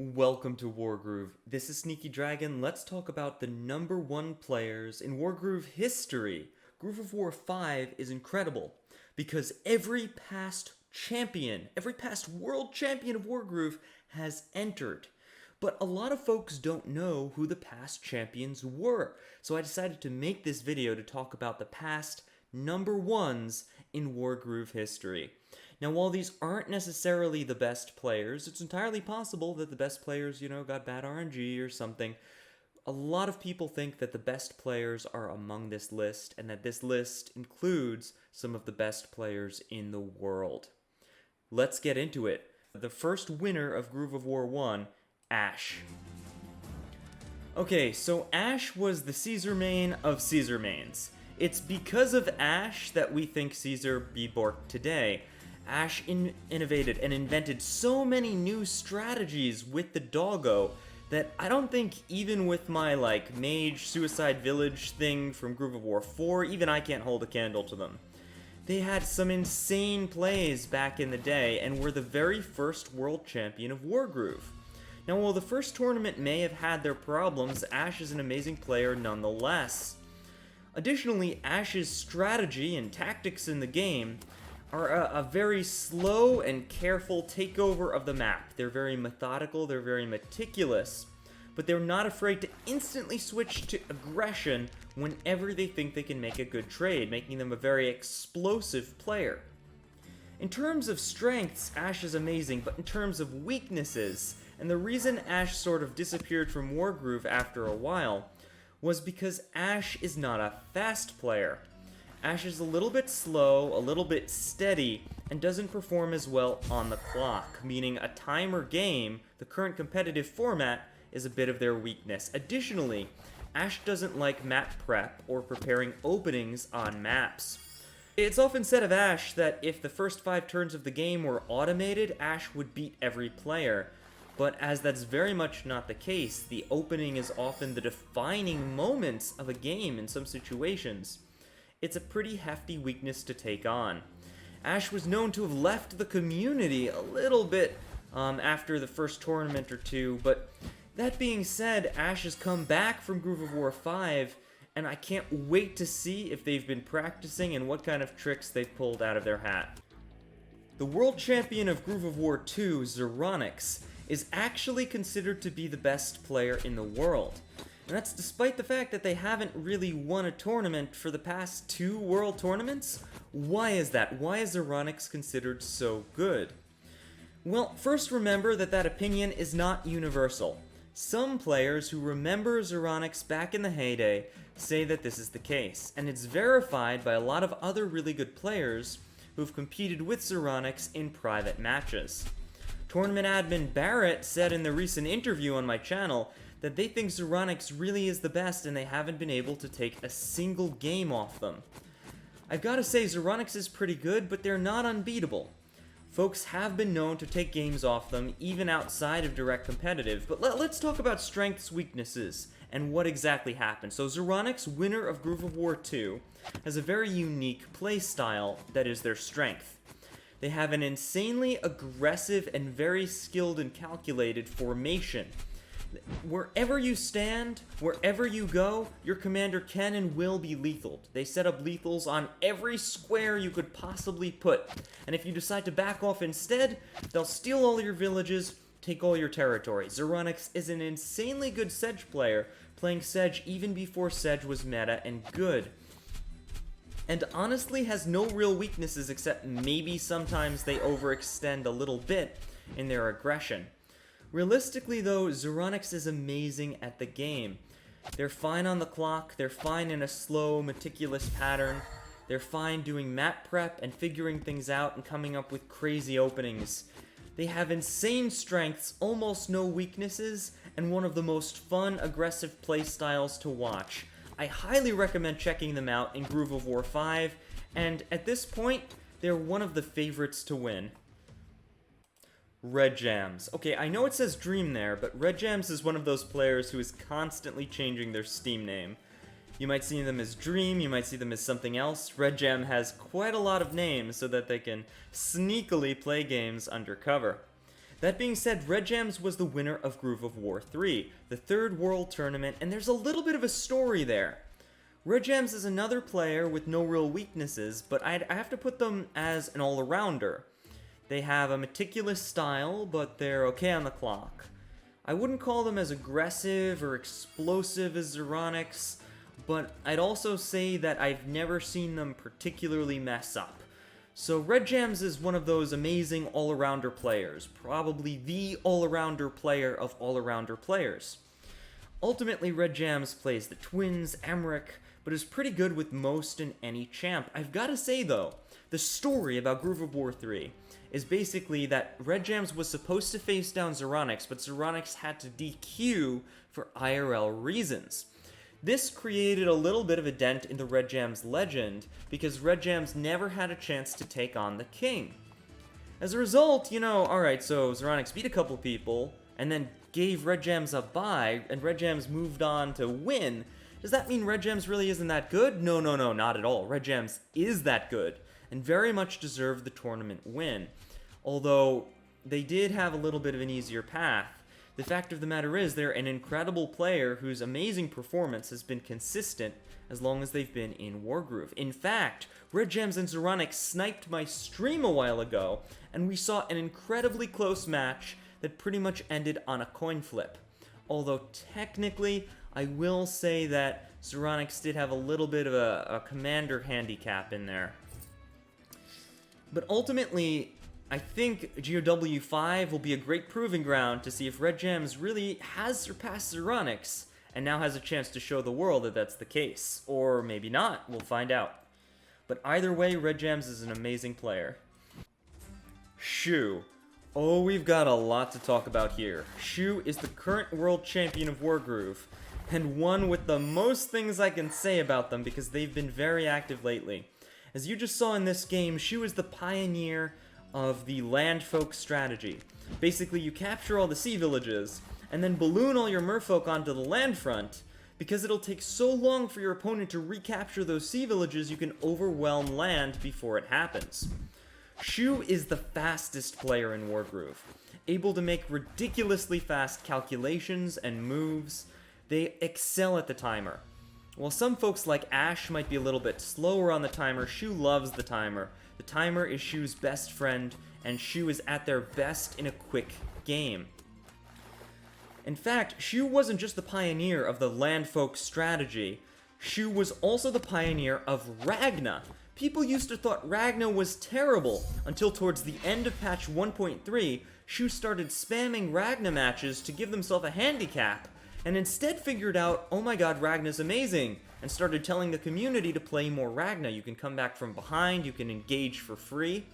Welcome to Wargroove. This is Sneaky Dragon. Let's talk about the number one players in Wargroove history. Groove of War 5 is incredible because every past champion, every past world champion of Wargroove has entered. But a lot of folks don't know who the past champions were. So I decided to make this video to talk about the past number ones in Wargroove history. Now, while these aren't necessarily the best players, it's entirely possible that the best players, got bad RNG or something. A lot of people think that the best players are among this list, and that this list includes some of the best players in the world. Let's get into it. The first winner of Groove of War 1, Ashe. Okay, so Ashe was the Caesar main of Caesar mains. It's because of Ashe that we think Caesar be borked today. Ashe innovated and invented so many new strategies with the doggo that I don't think even with my mage suicide village thing from Groove of War 4, even I can't hold a candle to them. They had some insane plays back in the day and were the very first world champion of Wargroove. Now, while the first tournament may have had their problems, Ashe is an amazing player nonetheless. Additionally, Ashe's strategy and tactics in the game are a very slow and careful takeover of the map. They're very methodical, they're very meticulous, but they're not afraid to instantly switch to aggression whenever they think they can make a good trade, making them a very explosive player. In terms of strengths, Ashe is amazing, but in terms of weaknesses, and the reason Ashe sort of disappeared from Wargroove after a while, was because Ashe is not a fast player. Ashe is a little bit slow, a little bit steady, and doesn't perform as well on the clock, meaning a timer game, the current competitive format, is a bit of their weakness. Additionally, Ashe doesn't like map prep or preparing openings on maps. It's often said of Ashe that if the first 5 turns of the game were automated, Ashe would beat every player. But as that's very much not the case, the opening is often the defining moments of a game in some situations. It's a pretty hefty weakness to take on. Ashe was known to have left the community a little bit after the first tournament or two, but that being said, Ashe has come back from Groove of War 5, and I can't wait to see if they've been practicing and what kind of tricks they've pulled out of their hat. The world champion of Groove of War 2, Zoronics, is actually considered to be the best player in the world. And that's despite the fact that they haven't really won a tournament for the past 2 world tournaments. Why is that? Why is Zoronics considered so good? Well, first remember that opinion is not universal. Some players who remember Zoronics back in the heyday say that this is the case, and it's verified by a lot of other really good players who've competed with Zoronics in private matches. Tournament admin Barrett said in the recent interview on my channel that they think Zoronics really is the best and they haven't been able to take a single game off them. I've gotta say, Zoronics is pretty good, but they're not unbeatable. Folks have been known to take games off them, even outside of direct competitive, but let's talk about strengths, weaknesses, and what exactly happened. So Zoronics, winner of Groove of War 2, has a very unique playstyle that is their strength. They have an insanely aggressive and very skilled and calculated formation. Wherever you stand, wherever you go, your commander can and will be lethal. They set up lethals on every square you could possibly put. And if you decide to back off instead, they'll steal all your villages, take all your territory. Zoronics is an insanely good Sedge player, playing Sedge even before Sedge was meta and good. And honestly has no real weaknesses except maybe sometimes they overextend a little bit in their aggression. Realistically though, Zoronics is amazing at the game. They're fine on the clock, they're fine in a slow, meticulous pattern, they're fine doing map prep and figuring things out and coming up with crazy openings. They have insane strengths, almost no weaknesses, and one of the most fun, aggressive playstyles to watch. I highly recommend checking them out in Groove of War 5, and at this point, they're one of the favorites to win. Red Jams. Okay, I know it says Dream there, but Red Jams is one of those players who is constantly changing their Steam name. You might see them as Dream, you might see them as something else. Red Jam has quite a lot of names so that they can sneakily play games undercover. That being said, Red Jams was the winner of Groove of War 3, the third world tournament, and there's a little bit of a story there. Red Jams is another player with no real weaknesses, but I have to put them as an all-arounder. They have a meticulous style, but they're okay on the clock. I wouldn't call them as aggressive or explosive as Zoronics, but I'd also say that I've never seen them particularly mess up. So Red Jams is one of those amazing all-arounder players, probably the all-arounder player of all-arounder players. Ultimately, Red Jams plays the Twins, Emmerich, but is pretty good with most and any champ. I've gotta say though, the story about Groove of War 3 is basically that Red Jams was supposed to face down Zoronics, but Zoronics had to DQ for IRL reasons. This created a little bit of a dent in the Red Jams legend, because Red Jams never had a chance to take on the king. As a result, alright, so Zoronics beat a couple people, and then gave Red Jams a bye, and Red Jams moved on to win. Does that mean Red Jams really isn't that good? No, not at all. Red Jams is that good, and very much deserved the tournament win. Although, they did have a little bit of an easier path. The fact of the matter is, they're an incredible player whose amazing performance has been consistent as long as they've been in Wargroove. In fact, Red Jams and Zoronics sniped my stream a while ago, and we saw an incredibly close match that pretty much ended on a coin flip. Although technically, I will say that Zoronics did have a little bit of a commander handicap in there. But ultimately, I think GOW 5 will be a great proving ground to see if Red Jams really has surpassed Zoronics, and now has a chance to show the world that that's the case. Or maybe not, we'll find out. But either way, Red Jams is an amazing player. Shu. Oh, we've got a lot to talk about here. Shu is the current world champion of Wargroove, and one with the most things I can say about them because they've been very active lately. As you just saw in this game, Shu is the pioneer of the landfolk strategy. Basically, you capture all the sea villages, and then balloon all your merfolk onto the land front, because it'll take so long for your opponent to recapture those sea villages you can overwhelm land before it happens. Shu is the fastest player in Wargroove, able to make ridiculously fast calculations and moves. They excel at the timer. While some folks like Ashe might be a little bit slower on the timer, Shu loves the timer. The timer is Shu's best friend, and Shu is at their best in a quick game. In fact, Shu wasn't just the pioneer of the landfolk strategy, Shu was also the pioneer of Ragna. People used to thought Ragna was terrible, until towards the end of patch 1.3, Shu started spamming Ragna matches to give themselves a handicap, and instead figured out, oh my god, Ragna's amazing, and started telling the community to play more Ragna. You can come back from behind, you can engage for free.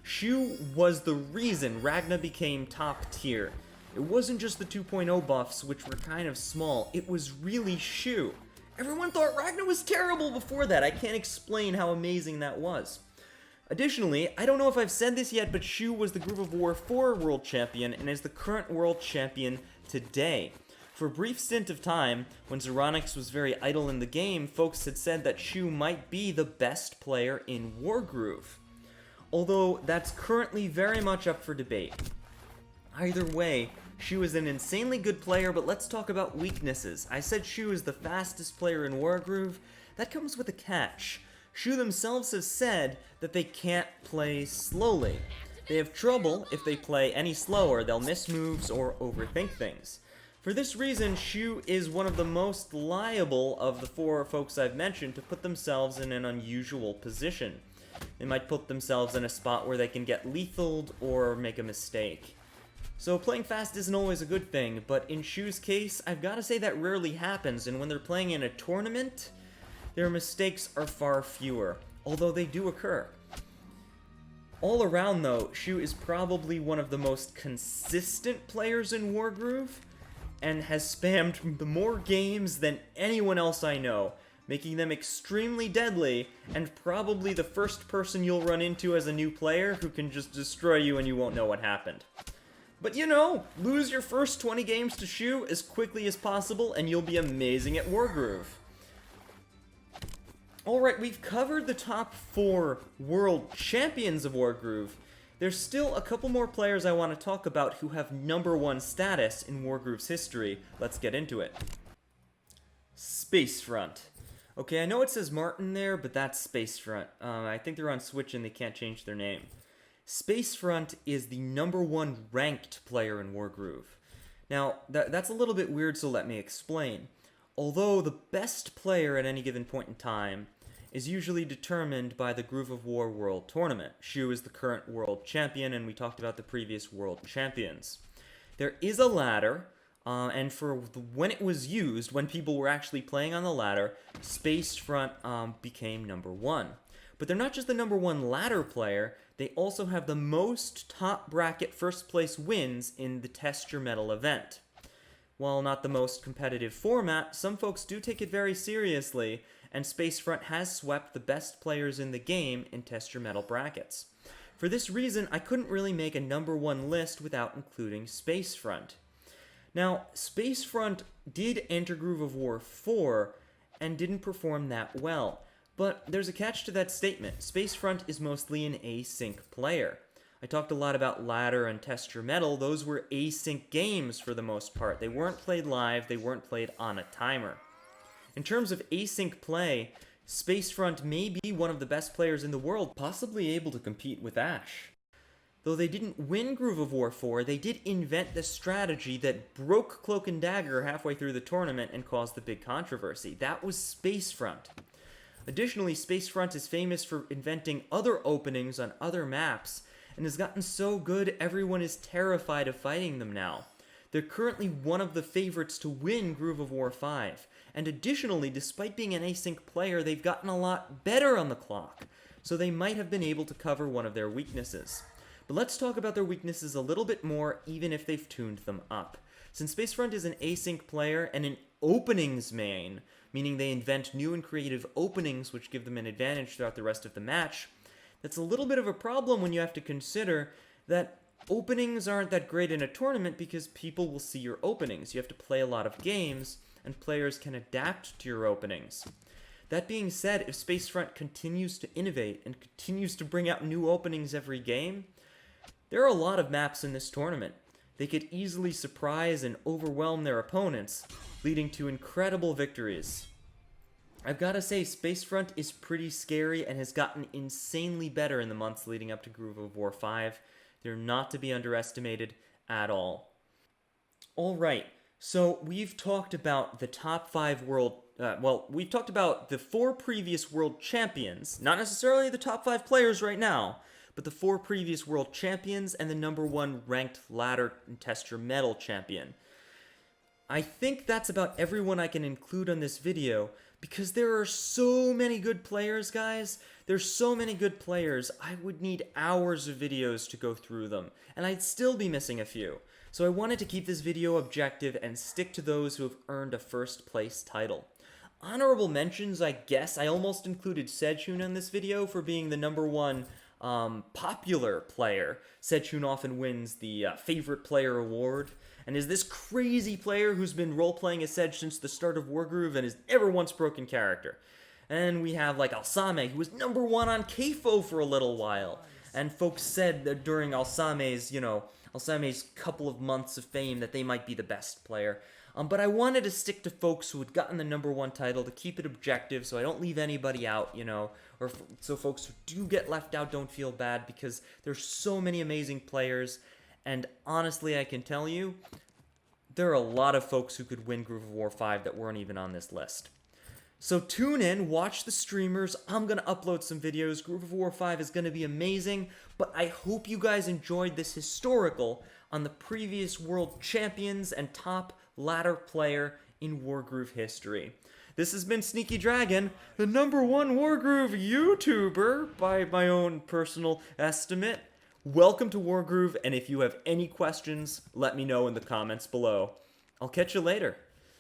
Shu was the reason Ragna became top tier. It wasn't just the 2.0 buffs, which were kind of small, it was really Shu. Everyone thought Ragna was terrible before that. I can't explain how amazing that was. Additionally, I don't know if I've said this yet, but Shu was the Groove of War 4 world champion and is the current world champion today. For a brief stint of time, when Zoronics was very idle in the game, folks had said that Shu might be the best player in Wargroove. Although, that's currently very much up for debate. Either way, Shu is an insanely good player, but let's talk about weaknesses. I said Shu is the fastest player in Wargroove. That comes with a catch. Shu themselves have said that they can't play slowly. They have trouble if they play any slower, they'll miss moves or overthink things. For this reason, Shu is one of the most liable of the four folks I've mentioned to put themselves in an unusual position. They might put themselves in a spot where they can get lethaled or make a mistake. So playing fast isn't always a good thing, but in Shu's case, I've gotta say that rarely happens, and when they're playing in a tournament, their mistakes are far fewer, although they do occur. All around though, Shu is probably one of the most consistent players in Wargroove, and has spammed more games than anyone else I know, making them extremely deadly, and probably the first person you'll run into as a new player who can just destroy you and you won't know what happened. But lose your first 20 games to Shu as quickly as possible and you'll be amazing at Wargroove. Alright, we've covered the top 4 world champions of Wargroove. There's still a couple more players I want to talk about who have #1 status in Wargroove's history. Let's get into it. Spacefront. Okay, I know it says Martin there, but that's Spacefront. I think they're on Switch and they can't change their name. Spacefront is the #1 ranked player in Wargroove. Now, that's a little bit weird, so let me explain. Although the best player at any given point in time is usually determined by the Groove of War World Tournament. Shu is the current world champion, and we talked about the previous world champions. There is a ladder, and for when it was used, when people were actually playing on the ladder, Spacefront became #1. But they're not just the #1 ladder player, they also have the most top bracket first place wins in the Test Your Metal event. While not the most competitive format, some folks do take it very seriously, and Spacefront has swept the best players in the game in Test Your Metal brackets. For this reason, I couldn't really make a #1 list without including Spacefront. Now, Spacefront did enter Groove of War 4 and didn't perform that well, but there's a catch to that statement. Spacefront is mostly an async player. I talked a lot about Ladder and Test Your Metal. Those were async games for the most part. They weren't played live, they weren't played on a timer. In terms of async play, Spacefront may be one of the best players in the world, possibly able to compete with Ashe. Though they didn't win Groove of War 4, they did invent the strategy that broke Cloak and Dagger halfway through the tournament and caused the big controversy. That was Spacefront. Additionally, Spacefront is famous for inventing other openings on other maps, and has gotten so good everyone is terrified of fighting them now. They're currently one of the favorites to win Groove of War 5, and additionally, despite being an async player, they've gotten a lot better on the clock, so they might have been able to cover one of their weaknesses. But let's talk about their weaknesses a little bit more, even if they've tuned them up. Since Spacefront is an async player and an openings main, meaning they invent new and creative openings which give them an advantage throughout the rest of the match, that's a little bit of a problem when you have to consider that openings aren't that great in a tournament because people will see your openings. You have to play a lot of games, and players can adapt to your openings. That being said, if Spacefront continues to innovate and continues to bring out new openings every game, there are a lot of maps in this tournament. They could easily surprise and overwhelm their opponents, leading to incredible victories. I've got to say, Spacefront is pretty scary and has gotten insanely better in the months leading up to Groove of War 5. They're not to be underestimated at all. Alright, so we've talked about the top 5 we've talked about the 4 previous world champions, not necessarily the top 5 players right now, but the 4 previous world champions and the #1 ranked ladder and Test Your Metal champion. I think that's about everyone I can include on this video, because there are so many good players, guys. There's so many good players, I would need hours of videos to go through them, and I'd still be missing a few. So I wanted to keep this video objective and stick to those who have earned a first place title. Honorable mentions, I guess. I almost included Sejun in this video for being the #1 popular player. Sejun often wins the favorite player award, and is this crazy player who's been role-playing as Sej since the start of Wargroove and has never once broken character. And we have like Alsame, who was #1 on KFO for a little while, and folks said that during Alsame's couple of months of fame that they might be the best player. But I wanted to stick to folks who had gotten the #1 title to keep it objective so I don't leave anybody out, or so folks who do get left out don't feel bad, because there's so many amazing players, and honestly I can tell you, there are a lot of folks who could win Groove of War 5 that weren't even on this list. So tune in, watch the streamers, I'm going to upload some videos. Groove of War 5 is going to be amazing, but I hope you guys enjoyed this historical on the previous world champions and top ladder player in Wargroove history. This has been Sneaky Dragon, the #1 Wargroove YouTuber by my own personal estimate. Welcome to Wargroove, and if you have any questions, let me know in the comments below. I'll catch you later.